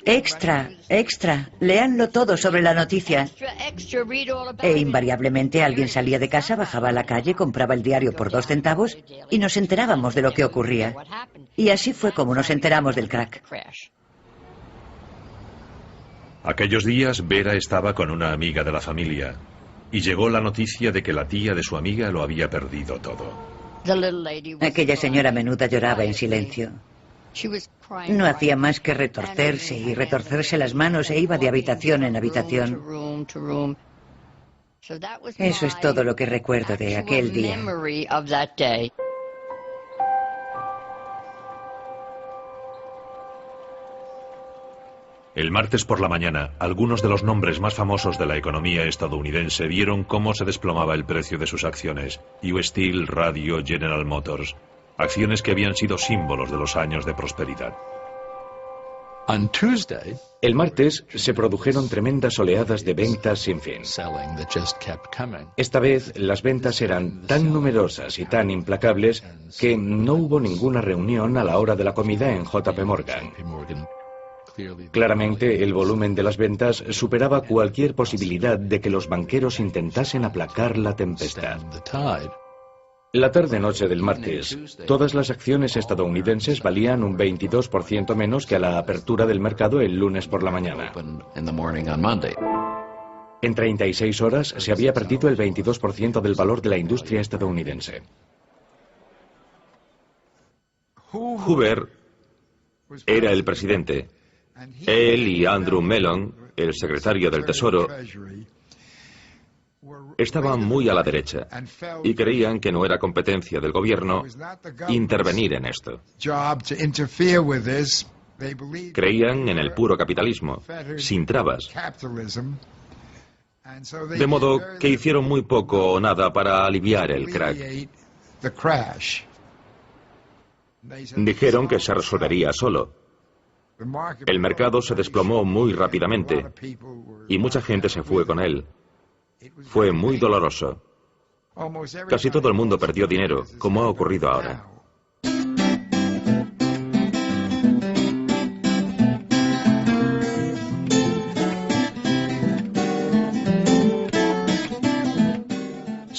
¡Extra! ¡Extra! ¡Léanlo todo sobre la noticia! E invariablemente alguien salía de casa, bajaba a la calle, compraba el diario por 2 centavos y nos enterábamos de lo que ocurría. Y así fue como nos enteramos del crack. Aquellos días Vera estaba con una amiga de la familia y llegó la noticia de que la tía de su amiga lo había perdido todo. Aquella señora menuda lloraba en silencio. No hacía más que retorcerse y retorcerse las manos e iba de habitación en habitación. Eso es todo lo que recuerdo de aquel día. El martes por la mañana, algunos de los nombres más famosos de la economía estadounidense vieron cómo se desplomaba el precio de sus acciones. US Steel, Radio, General Motors. Acciones que habían sido símbolos de los años de prosperidad. El martes se produjeron tremendas oleadas de ventas sin fin. Esta vez las ventas eran tan numerosas y tan implacables que no hubo ninguna reunión a la hora de la comida en JP Morgan. Claramente, el volumen de las ventas superaba cualquier posibilidad de que los banqueros intentasen aplacar la tempestad. La tarde-noche del martes, todas las acciones estadounidenses valían un 22% menos que a la apertura del mercado el lunes por la mañana. En 36 horas se había perdido el 22% del valor de la industria estadounidense. Hoover era el presidente. Él y Andrew Mellon, el secretario del Tesoro, estaban muy a la derecha y creían que no era competencia del gobierno intervenir en esto. Creían en el puro capitalismo, sin trabas. De modo que hicieron muy poco o nada para aliviar el crack. Dijeron que se resolvería solo. El mercado se desplomó muy rápidamente y mucha gente se fue con él. Fue muy doloroso. Casi todo el mundo perdió dinero, como ha ocurrido ahora.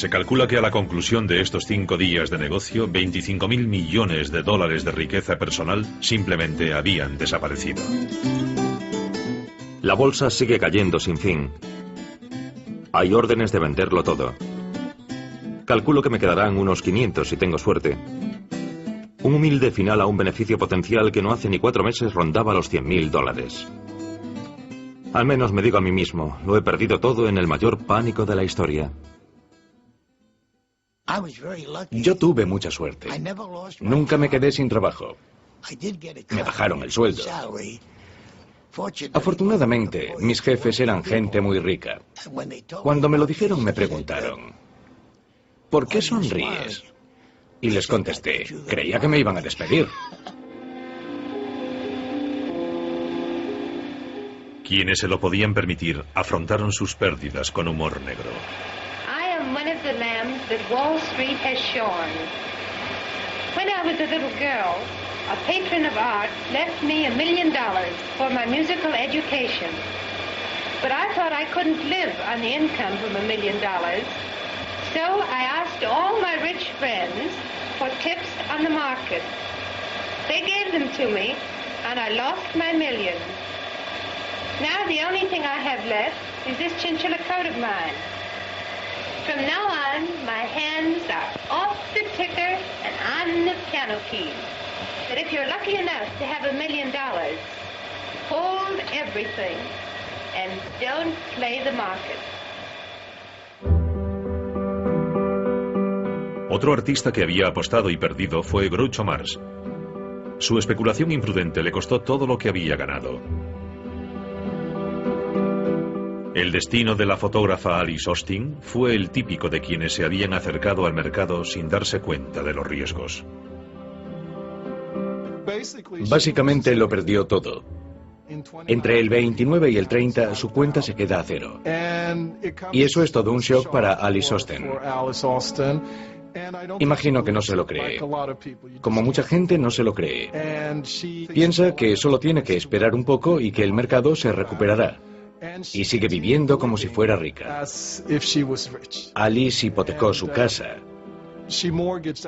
Se calcula que a la conclusión de estos 5 días de negocio, 25.000 millones de dólares de riqueza personal simplemente habían desaparecido. La bolsa sigue cayendo sin fin. Hay órdenes de venderlo todo. Calculo que me quedarán unos 500 si tengo suerte. Un humilde final a un beneficio potencial que no hace ni 4 meses rondaba los 100.000 dólares. Al menos me digo a mí mismo, lo he perdido todo en el mayor pánico de la historia. Yo tuve mucha suerte. Nunca me quedé sin trabajo. Me bajaron el sueldo. Afortunadamente, mis jefes eran gente muy rica. Cuando me lo dijeron, me preguntaron, ¿por qué sonríes? Y les contesté, creía que me iban a despedir. Quienes se lo podían permitir afrontaron sus pérdidas con humor negro. I am one of the lambs that Wall Street has shorn. When I was a little girl, a patron of art left me $1 million for my musical education. But I thought I couldn't live on the income from $1 million. So I asked all my rich friends for tips on the market. They gave them to me, and I lost my million. Now the only thing I have left is this chinchilla coat of mine. From now on, my hands are off the ticker and on the piano keys. But if you're lucky enough to have $1 million, hold everything and don't play the market. Otro artista que había apostado y perdido fue Groucho Marx. Su especulación imprudente le costó todo lo que había ganado. El destino de la fotógrafa Alice Austin fue el típico de quienes se habían acercado al mercado sin darse cuenta de los riesgos. Básicamente lo perdió todo. Entre el 29 y el 30 su cuenta se queda a cero. Y eso es todo un shock para Alice Austin. Imagino que no se lo cree. Como mucha gente no se lo cree. Piensa que solo tiene que esperar un poco y que el mercado se recuperará. Y sigue viviendo como si fuera rica. Alice hipotecó su casa.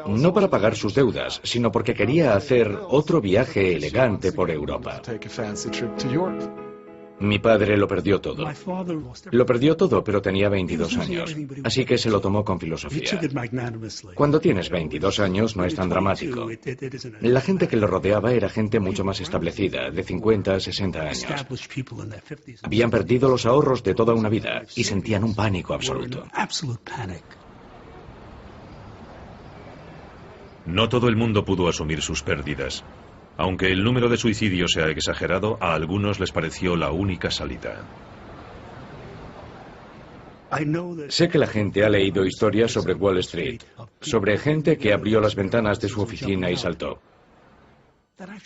No para pagar sus deudas, sino porque quería hacer otro viaje elegante por Europa. Mi padre lo perdió todo. Lo perdió todo, pero tenía 22 años, así que se lo tomó con filosofía. Cuando tienes 22 años no es tan dramático. La gente que lo rodeaba era gente mucho más establecida, de 50 a 60 años. Habían perdido los ahorros de toda una vida y sentían un pánico absoluto. No todo el mundo pudo asumir sus pérdidas. Aunque el número de suicidios se ha exagerado, a algunos les pareció la única salida. Sé que la gente ha leído historias sobre Wall Street, sobre gente que abrió las ventanas de su oficina y saltó.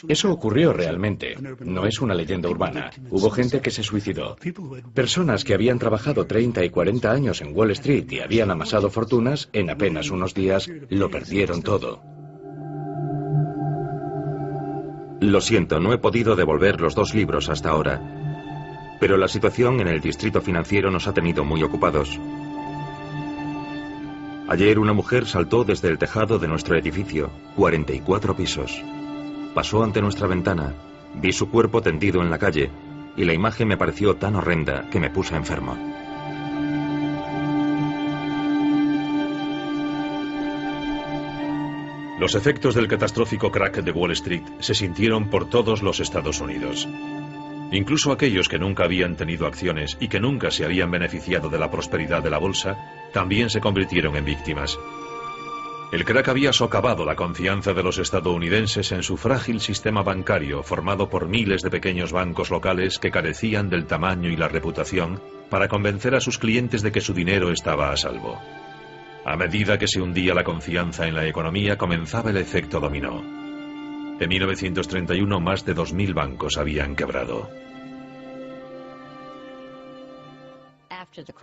Eso ocurrió realmente, no es una leyenda urbana. Hubo gente que se suicidó. Personas que habían trabajado 30 y 40 años en Wall Street y habían amasado fortunas, en apenas unos días lo perdieron todo. Lo siento, no he podido devolver los 2 libros hasta ahora. Pero la situación en el distrito financiero nos ha tenido muy ocupados. Ayer una mujer saltó desde el tejado de nuestro edificio, 44 pisos. Pasó ante nuestra ventana, vi su cuerpo tendido en la calle, y la imagen me pareció tan horrenda que me puse enfermo. Los efectos del catastrófico crack de Wall Street se sintieron por todos los Estados Unidos. Incluso aquellos que nunca habían tenido acciones y que nunca se habían beneficiado de la prosperidad de la bolsa, también se convirtieron en víctimas. El crack había socavado la confianza de los estadounidenses en su frágil sistema bancario formado por miles de pequeños bancos locales que carecían del tamaño y la reputación para convencer a sus clientes de que su dinero estaba a salvo. A medida que se hundía la confianza en la economía, comenzaba el efecto dominó. En 1931, más de 2.000 bancos habían quebrado.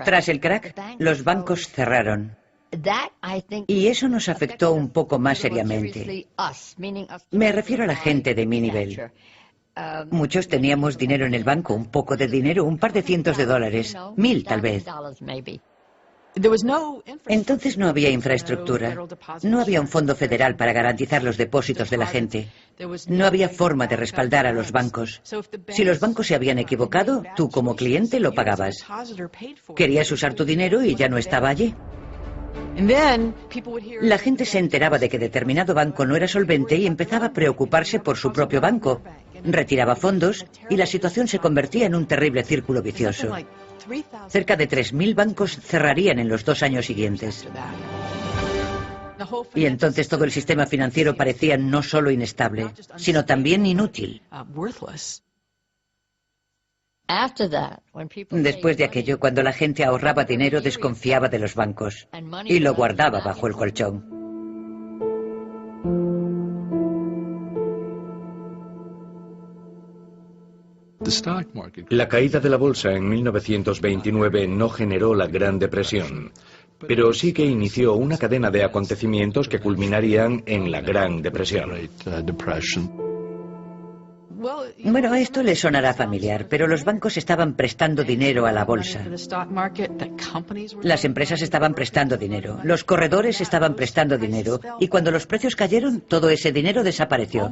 Tras el crack, los bancos cerraron. Y eso nos afectó un poco más seriamente. Me refiero a la gente de mi nivel. Muchos teníamos dinero en el banco, un poco de dinero, un par de cientos de dólares, 1.000 tal vez. Entonces no había infraestructura, no había un fondo federal para garantizar los depósitos de la gente, no había forma de respaldar a los bancos. Si los bancos se habían equivocado, tú como cliente lo pagabas. Querías usar tu dinero y ya no estaba allí. La gente se enteraba de que determinado banco no era solvente y empezaba a preocuparse por su propio banco. Retiraba fondos y la situación se convertía en un terrible círculo vicioso. Cerca de 3.000 bancos cerrarían en los 2 años siguientes. Y entonces todo el sistema financiero parecía no solo inestable, sino también inútil. Después de aquello, cuando la gente ahorraba dinero, desconfiaba de los bancos y lo guardaba bajo el colchón. La caída de la bolsa en 1929 no generó la Gran Depresión, pero sí que inició una cadena de acontecimientos que culminarían en la Gran Depresión. Bueno, esto le sonará familiar, pero los bancos estaban prestando dinero a la bolsa. Las empresas estaban prestando dinero, los corredores estaban prestando dinero, y cuando los precios cayeron, todo ese dinero desapareció.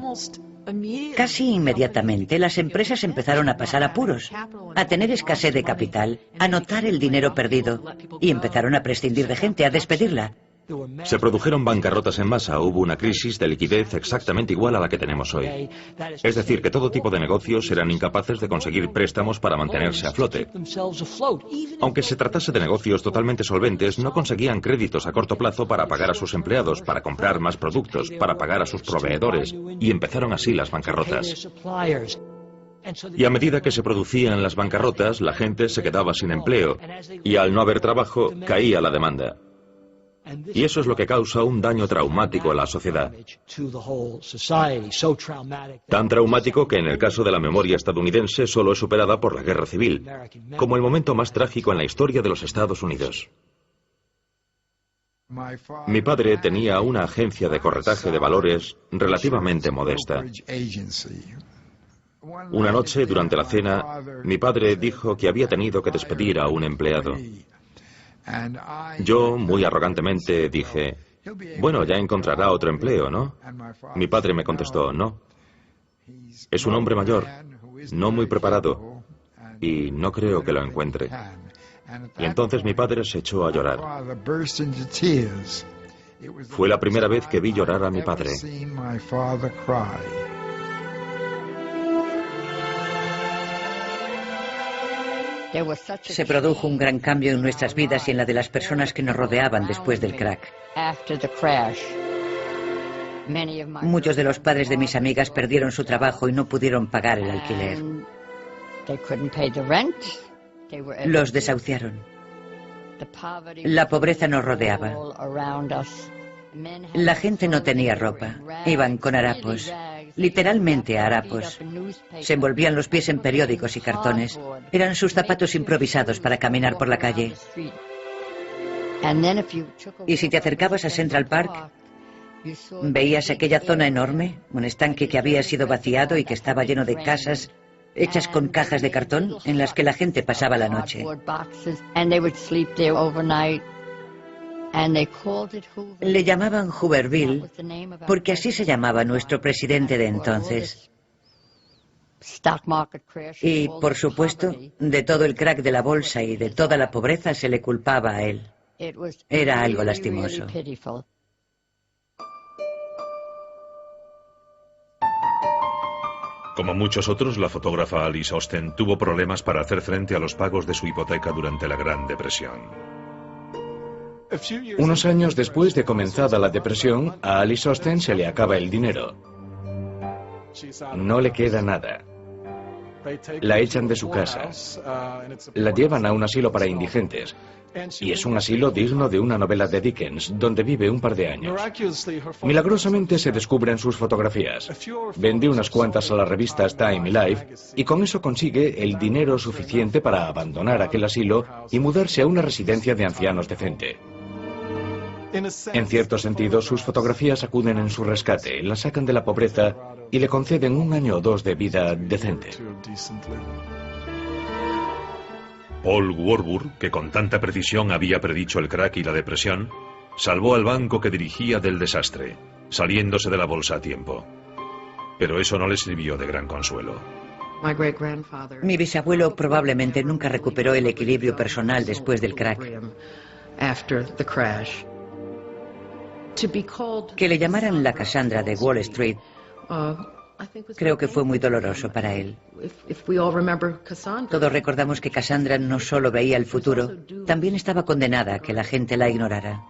Casi inmediatamente, las empresas empezaron a pasar apuros, a tener escasez de capital, a notar el dinero perdido, y empezaron a prescindir de gente, a despedirla. Se produjeron bancarrotas en masa, hubo una crisis de liquidez exactamente igual a la que tenemos hoy. Es decir, que todo tipo de negocios eran incapaces de conseguir préstamos para mantenerse a flote. Aunque se tratase de negocios totalmente solventes, no conseguían créditos a corto plazo para pagar a sus empleados, para comprar más productos, para pagar a sus proveedores, y empezaron así las bancarrotas. Y a medida que se producían las bancarrotas, la gente se quedaba sin empleo, y al no haber trabajo, caía la demanda. Y eso es lo que causa un daño traumático a la sociedad. Tan traumático que en el caso de la memoria estadounidense solo es superada por la Guerra Civil, como el momento más trágico en la historia de los Estados Unidos. Mi padre tenía una agencia de corretaje de valores relativamente modesta. Una noche, durante la cena, mi padre dijo que había tenido que despedir a un empleado. Yo, muy arrogantemente, dije, bueno, ya encontrará otro empleo, ¿no? Mi padre me contestó, no. Es un hombre mayor, no muy preparado, y no creo que lo encuentre. Y entonces mi padre se echó a llorar. Fue la primera vez que vi llorar a mi padre. Se produjo un gran cambio en nuestras vidas y en la de las personas que nos rodeaban después del crack. Muchos de los padres de mis amigas perdieron su trabajo y no pudieron pagar el alquiler. Los desahuciaron. La pobreza nos rodeaba. La gente no tenía ropa. Iban con harapos. Literalmente harapos. Se envolvían los pies en periódicos y cartones. Eran sus zapatos improvisados para caminar por la calle. Y si te acercabas a Central Park, veías aquella zona enorme, un estanque que había sido vaciado y que estaba lleno de casas hechas con cajas de cartón en las que la gente pasaba la noche. Le llamaban Hooverville porque así se llamaba nuestro presidente de entonces. Y, por supuesto, de todo el crack de la bolsa y de toda la pobreza se le culpaba a él. Era algo lastimoso. Como muchos otros, la fotógrafa Alice Osten tuvo problemas para hacer frente a los pagos de su hipoteca durante la Gran Depresión. Unos años después de comenzada la depresión, a Alice Osten se le acaba el dinero. No le queda nada. La echan de su casa. La llevan a un asilo para indigentes. Y es un asilo digno de una novela de Dickens, donde vive un par de años. Milagrosamente se descubren sus fotografías. Vende unas cuantas a las revistas Time y Life, y con eso consigue el dinero suficiente para abandonar aquel asilo y mudarse a una residencia de ancianos decente. En cierto sentido, sus fotografías acuden en su rescate, la sacan de la pobreza y le conceden 1 año o 2 de vida decente. Paul Warburg, que con tanta precisión había predicho el crack y la depresión, salvó al banco que dirigía del desastre, saliéndose de la bolsa a tiempo. Pero eso no le sirvió de gran consuelo. Mi bisabuelo probablemente nunca recuperó el equilibrio personal después del crack. Que le llamaran la Cassandra de Wall Street, creo que fue muy doloroso para él. Todos recordamos que Cassandra no solo veía el futuro, también estaba condenada a que la gente la ignorara.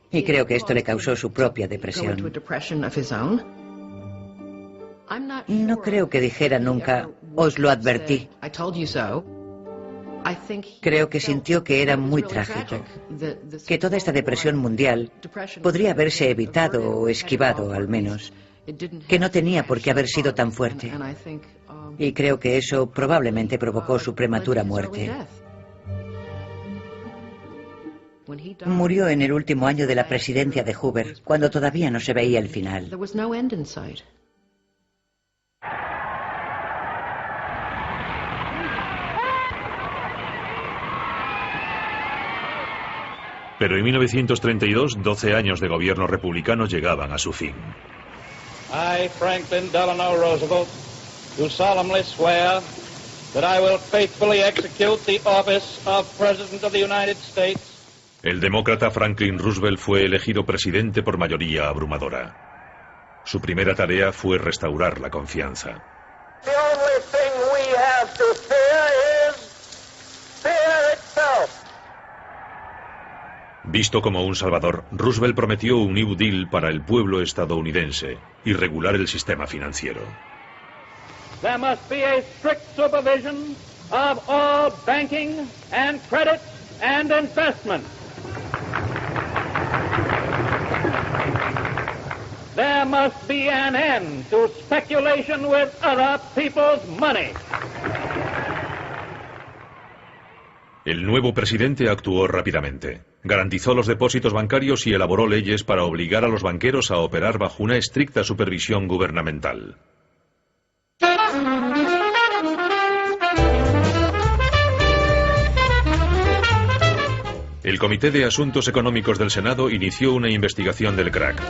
Y creo que esto le causó su propia depresión. No creo que dijera nunca, os lo advertí. Creo que sintió que era muy trágico, que toda esta depresión mundial podría haberse evitado o esquivado al menos, que no tenía por qué haber sido tan fuerte. Y creo que eso probablemente provocó su prematura muerte. Murió en el último año de la presidencia de Hoover, cuando todavía no se veía el final. Pero en 1932, 12 años de gobierno republicano llegaban a su fin. I, Franklin Delano Roosevelt, do solemnly swear that I will faithfully execute the office of President of the United States. El demócrata Franklin Roosevelt fue elegido presidente por mayoría abrumadora. Su primera tarea fue restaurar la confianza. The only thing we have to fear is fear itself. Visto como un salvador, Roosevelt prometió un New Deal para el pueblo estadounidense y regular el sistema financiero. There must be a strict supervision of all banking and credit and investment. There must be an end to speculation with other people's money. El nuevo presidente actuó rápidamente. Garantizó los depósitos bancarios y elaboró leyes para obligar a los banqueros a operar bajo una estricta supervisión gubernamental. El Comité de Asuntos Económicos del Senado inició una investigación del crack.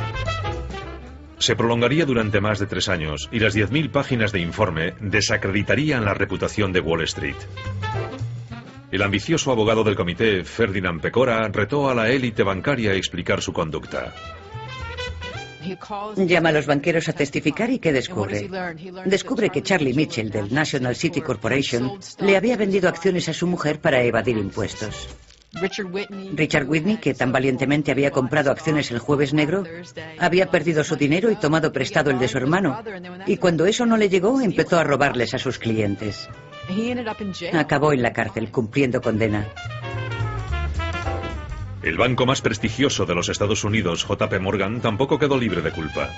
Se prolongaría durante más de 3 años y las 10.000 páginas de informe desacreditarían la reputación de Wall Street. El ambicioso abogado del comité, Ferdinand Pecora, retó a la élite bancaria a explicar su conducta. Llama a los banqueros a testificar y ¿qué descubre? Descubre que Charlie Mitchell del National City Corporation le había vendido acciones a su mujer para evadir impuestos. Richard Whitney, que tan valientemente había comprado acciones el Jueves Negro, había perdido su dinero y tomado prestado el de su hermano. Y cuando eso no le llegó, empezó a robarles a sus clientes. Acabó en la cárcel, cumpliendo condena. El banco más prestigioso de los Estados Unidos, JP Morgan, tampoco quedó libre de culpa.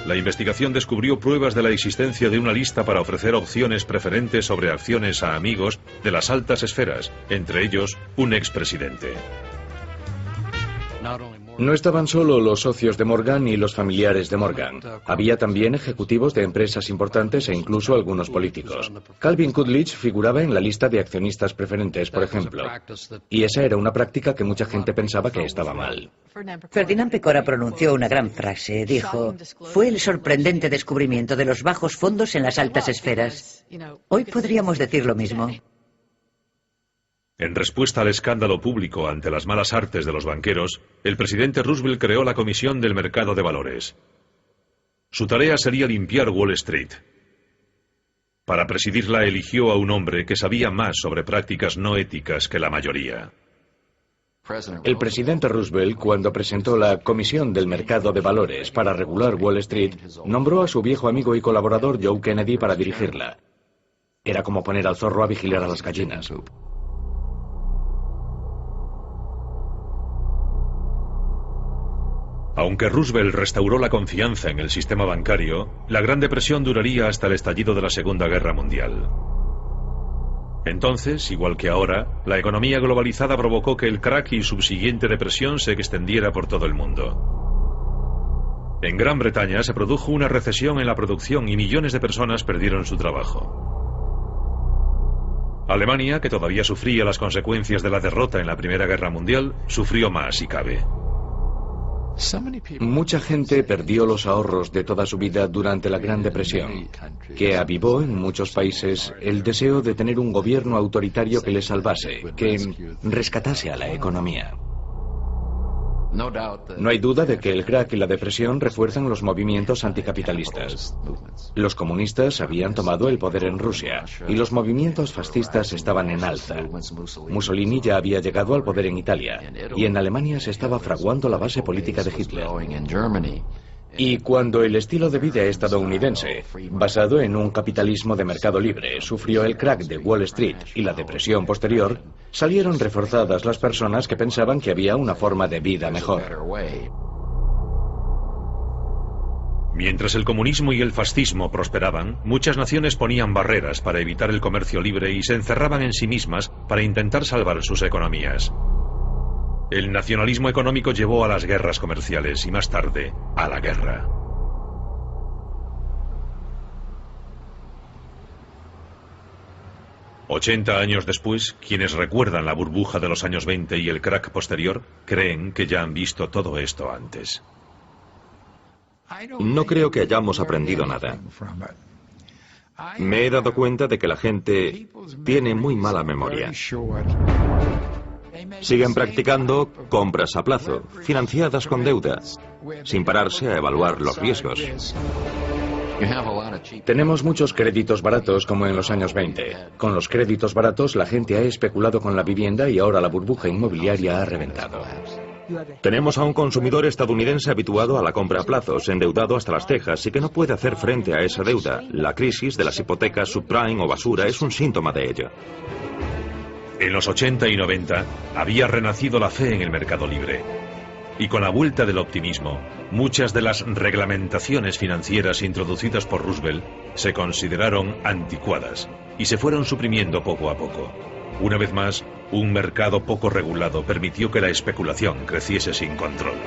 La investigación descubrió pruebas de la existencia de una lista para ofrecer opciones preferentes sobre acciones a amigos de las altas esferas, entre ellos un expresidente. No estaban solo los socios de Morgan y los familiares de Morgan. Había también ejecutivos de empresas importantes e incluso algunos políticos. Calvin Coolidge figuraba en la lista de accionistas preferentes, por ejemplo. Y esa era una práctica que mucha gente pensaba que estaba mal. Ferdinand Pecora pronunció una gran frase. Dijo, fue el sorprendente descubrimiento de los bajos fondos en las altas esferas. Hoy podríamos decir lo mismo. En respuesta al escándalo público ante las malas artes de los banqueros, el presidente Roosevelt creó la Comisión del Mercado de Valores. Su tarea sería limpiar Wall Street. Para presidirla eligió a un hombre que sabía más sobre prácticas no éticas que la mayoría. El presidente Roosevelt, cuando presentó la Comisión del Mercado de Valores para regular Wall Street, nombró a su viejo amigo y colaborador Joe Kennedy para dirigirla. Era como poner al zorro a vigilar a las gallinas. Aunque Roosevelt restauró la confianza en el sistema bancario, la Gran Depresión duraría hasta el estallido de la Segunda Guerra Mundial. Entonces, igual que ahora, la economía globalizada provocó que el crack y subsiguiente depresión se extendiera por todo el mundo. En Gran Bretaña se produjo una recesión en la producción y millones de personas perdieron su trabajo. Alemania, que todavía sufría las consecuencias de la derrota en la Primera Guerra Mundial, sufrió más si cabe. Mucha gente perdió los ahorros de toda su vida durante la Gran Depresión, que avivó en muchos países el deseo de tener un gobierno autoritario que les salvase, que rescatase a la economía. No hay duda de que el crack y la depresión refuerzan los movimientos anticapitalistas. Los comunistas habían tomado el poder en Rusia y los movimientos fascistas estaban en alza. Mussolini ya había llegado al poder en Italia y en Alemania se estaba fraguando la base política de Hitler. Y cuando el estilo de vida estadounidense, basado en un capitalismo de mercado libre, sufrió el crack de Wall Street y la depresión posterior, salieron reforzadas las personas que pensaban que había una forma de vida mejor. Mientras el comunismo y el fascismo prosperaban, muchas naciones ponían barreras para evitar el comercio libre y se encerraban en sí mismas para intentar salvar sus economías. El nacionalismo económico llevó a las guerras comerciales y más tarde a la guerra. «80 años después, quienes recuerdan la burbuja de los años 20 y el crack posterior, creen que ya han visto todo esto antes». No creo que hayamos aprendido nada. Me he dado cuenta de que la gente tiene muy mala memoria. Siguen practicando compras a plazo, financiadas con deuda, sin pararse a evaluar los riesgos. Tenemos muchos créditos baratos como en los años 20. Con los créditos baratos la gente ha especulado con la vivienda y ahora la burbuja inmobiliaria ha reventado. Tenemos a un consumidor estadounidense habituado a la compra a plazos, endeudado hasta las cejas y que no puede hacer frente a esa deuda. La crisis de las hipotecas subprime o basura es un síntoma de ello. En los 80 y 90 había renacido la fe en el mercado libre. Y con la vuelta del optimismo, muchas de las reglamentaciones financieras introducidas por Roosevelt se consideraron anticuadas y se fueron suprimiendo poco a poco. Una vez más, un mercado poco regulado permitió que la especulación creciese sin control.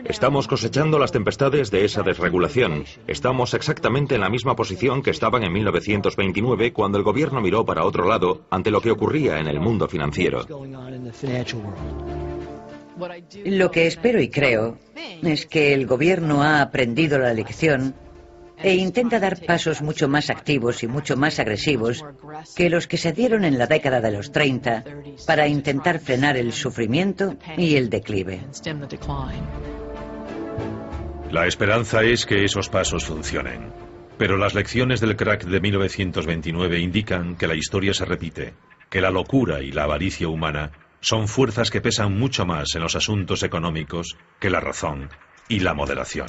Estamos cosechando las tempestades de esa desregulación. Estamos exactamente en la misma posición que estaban en 1929 cuando el gobierno miró para otro lado ante lo que ocurría en el mundo financiero. Lo que espero y creo es que el gobierno ha aprendido la lección e intenta dar pasos mucho más activos y mucho más agresivos que los que se dieron en la década de los 30 para intentar frenar el sufrimiento y el declive. La esperanza es que esos pasos funcionen. Pero las lecciones del crack de 1929 indican que la historia se repite, que la locura y la avaricia humana son fuerzas que pesan mucho más en los asuntos económicos que la razón y la moderación.